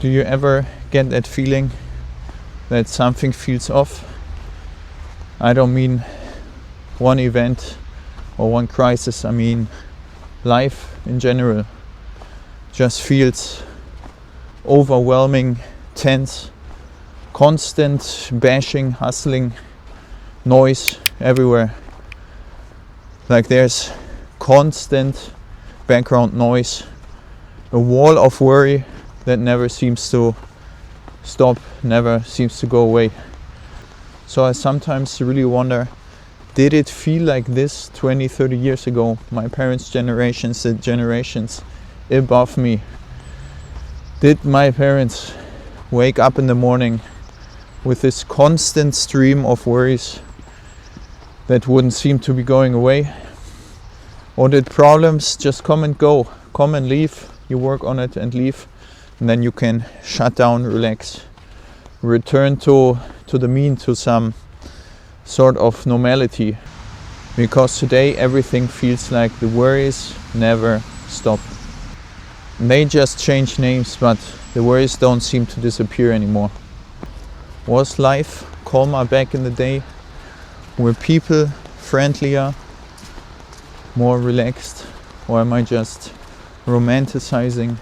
Do you ever get that feeling that something feels off? I don't mean one event or one crisis, I mean life in general just feels overwhelming, tense, constant bashing, hustling, noise everywhere. Like there's constant background noise, a wall of worry that never seems to stop, never seems to go away. So I sometimes really wonder, did it feel like this 20, 30 years ago? My parents' generations, the generations above me. Did my parents wake up in the morning with this constant stream of worries that wouldn't seem to be going away? Or did problems just come and go, come and leave, you work on it and leave, and then you can shut down, relax, return to the mean, to some sort of normality? Because today everything feels like the worries never stop. They just change names, but the worries don't seem to disappear anymore. Was life calmer back in the day? Were people friendlier, more relaxed? Or am I just romanticizing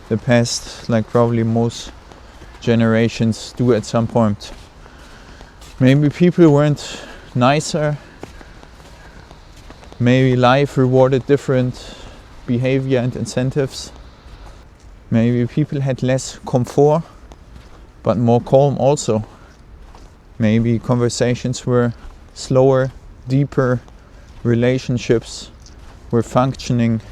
the past like probably most generations do at some point? Maybe people weren't nicer. Maybe life rewarded different behavior and incentives. Maybe people had less comfort but more calm also. Maybe conversations were slower, deeper, relationships were functioning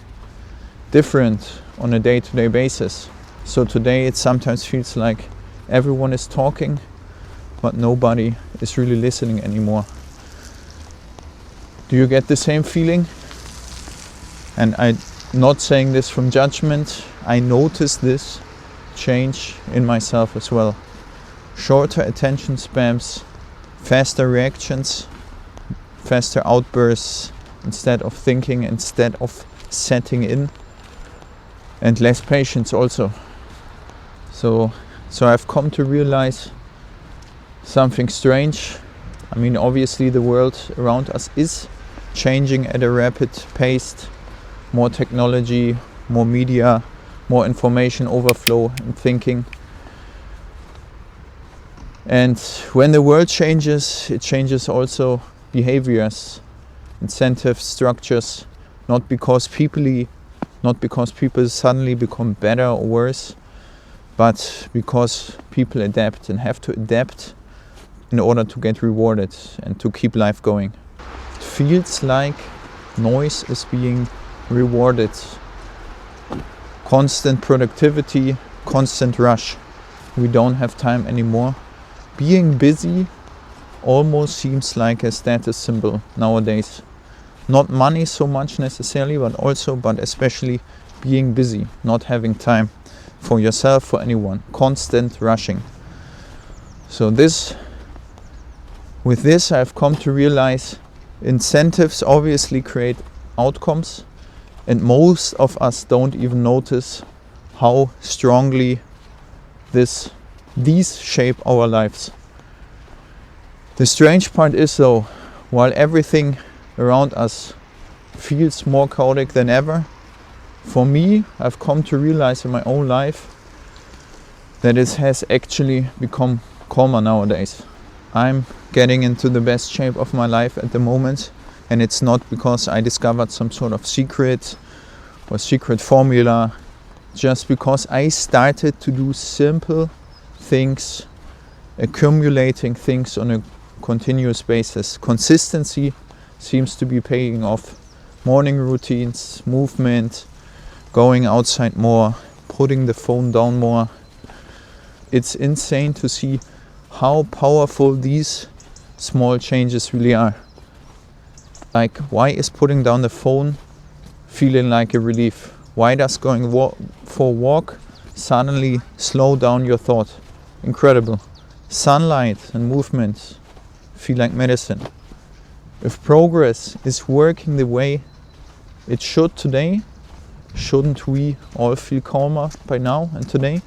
different on a day-to-day basis. So today it sometimes feels like everyone is talking but nobody is really listening anymore. Do you get the same feeling? And I'm not saying this from judgment. I notice this change in myself as well. Shorter attention spans, faster reactions, faster outbursts instead of thinking, instead of setting in, and less patience also. So I've come to realize something strange. I mean, obviously the world around us is changing at a rapid pace. More technology, more media, more information overflow and thinking. And when the world changes, it changes also behaviors, incentives, structures, not because people suddenly become better or worse, but because people adapt and have to adapt in order to get rewarded and to keep life going. It feels like noise is being rewarded. Constant productivity, constant rush. We don't have time anymore. Being busy almost seems like a status symbol nowadays. Not money so much necessarily, but especially being busy, not having time for yourself, for anyone. Constant rushing. So with this I've come to realize incentives obviously create outcomes, and most of us don't even notice how strongly these shape our lives. The strange part is though, while everything around us feels more chaotic than ever, for me, I've come to realize in my own life that it has actually become calmer nowadays. I'm getting into the best shape of my life at the moment, and it's not because I discovered some sort of secret formula, just because I started to do simple things, accumulating things on a continuous basis. Consistency seems to be paying off. Morning routines, movement, going outside more, putting the phone down more. It's insane to see how powerful these small changes really are. Like, why is putting down the phone feeling like a relief? Why does going for a walk suddenly slow down your thought? Incredible. Sunlight and movement feel like medicine. If progress is working the way it should today, shouldn't we all feel calmer by now and today?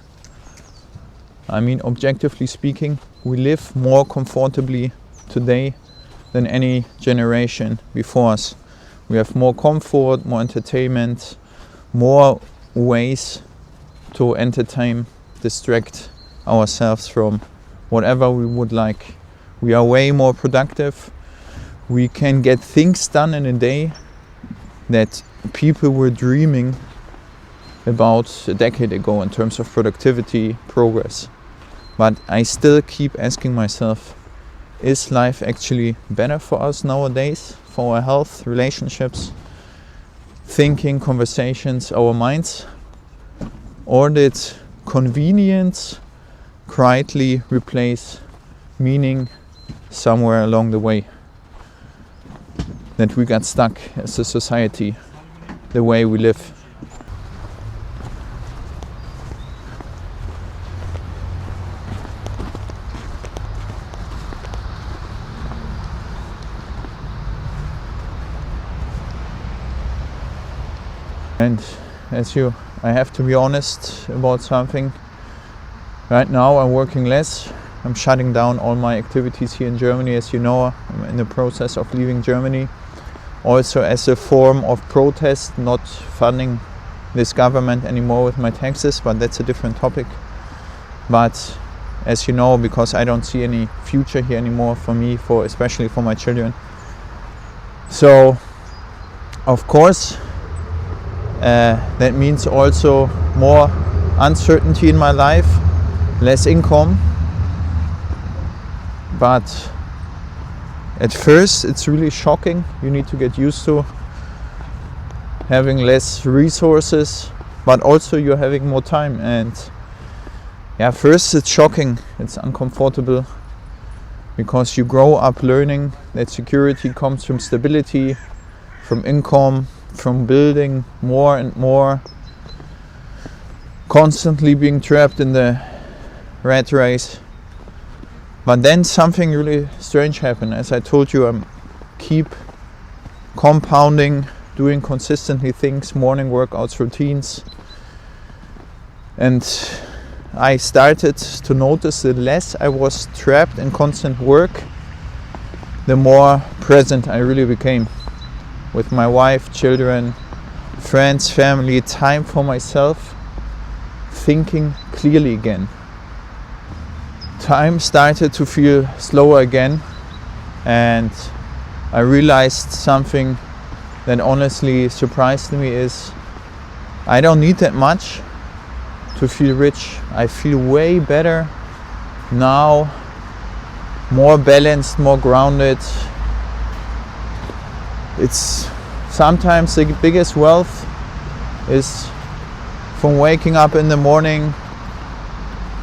I mean, objectively speaking, we live more comfortably today than any generation before us. We have more comfort, more entertainment, more ways to entertain, distract ourselves from whatever we would like. We are way more productive. We can get things done in a day that people were dreaming about a decade ago in terms of productivity, progress. But I still keep asking myself, is life actually better for us nowadays? For our health, relationships, thinking, conversations, our minds? Or did convenience quietly replace meaning somewhere along the way? That we got stuck as a society, the way we live. And I have to be honest about something. Right now I'm working less. I'm shutting down all my activities here in Germany. As you know, I'm in the process of leaving Germany. Also as a form of protest, not funding this government anymore with my taxes, but that's a different topic. But as you know, because I don't see any future here anymore for me, especially for my children. So, of course, that means also more uncertainty in my life, less income. But at first it's really shocking. You need to get used to having less resources, but also you're having more time. And yeah, first it's shocking, it's uncomfortable, because you grow up learning that security comes from stability, from income, from building more and more, constantly being trapped in the rat race. But then something really strange happened. As I told you, I keep compounding, doing consistently things, morning workouts, routines. And I started to notice that less I was trapped in constant work, the more present I really became. With my wife, children, friends, family, time for myself, thinking clearly again. Time started to feel slower again, and I realized something that honestly surprised me is I don't need that much to feel rich. I feel way better now, more balanced, more grounded. It's sometimes the biggest wealth is from waking up in the morning,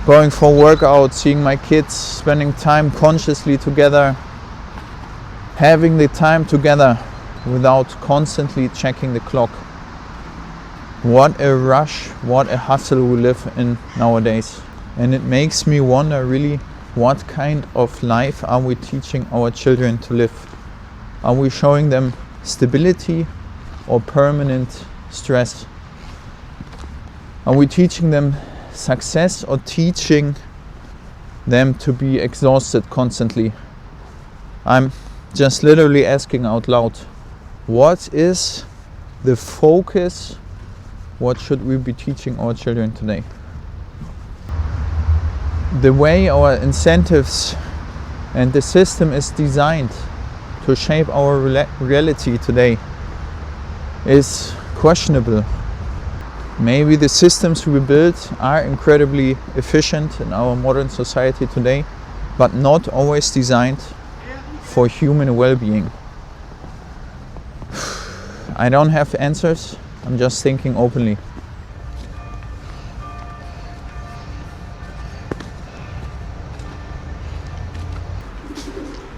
going for a workout, seeing my kids, spending time consciously together, having the time together without constantly checking the clock. What a rush, what a hustle we live in nowadays. And it makes me wonder really, what kind of life are we teaching our children to live? Are we showing them stability or permanent stress? Are we teaching them success or teaching them to be exhausted constantly? I'm just literally asking out loud, what is the focus? What should we be teaching our children today? The way our incentives and the system is designed to shape our reality today is questionable. Maybe the systems we build are incredibly efficient in our modern society today, but not always designed for human well-being. I don't have answers, I'm just thinking openly.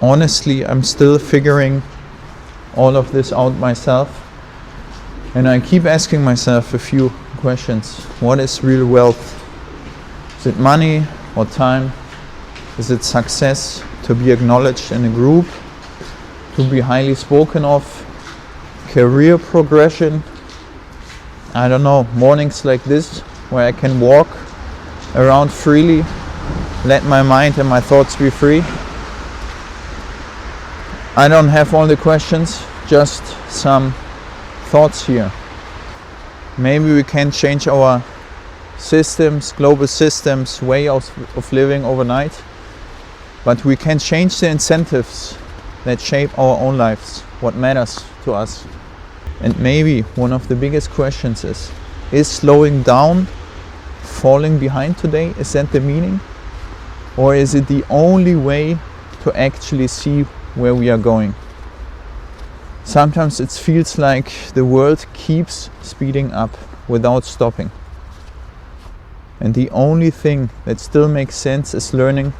Honestly, I'm still figuring all of this out myself, and I keep asking myself a few questions. What is real wealth? Is it money or time? Is it success, to be acknowledged in a group, to be highly spoken of, career progression? I don't know, mornings like this where I can walk around freely let my mind and my thoughts be free. I don't have all the questions, just some thoughts here. Maybe we can change our systems, global systems, way of living overnight, but we can change the incentives that shape our own lives, what matters to us. And maybe one of the biggest questions is slowing down falling behind today? Is that the meaning? Or is it the only way to actually see where we are going? Sometimes it feels like the world keeps speeding up without stopping. And the only thing that still makes sense is learning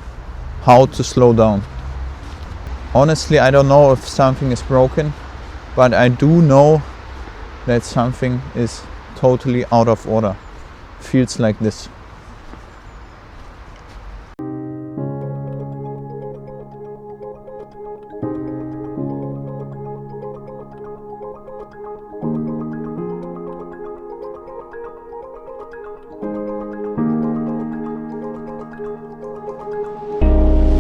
how to slow down. Honestly, I don't know if something is broken, but I do know that something is totally out of order. Feels like this.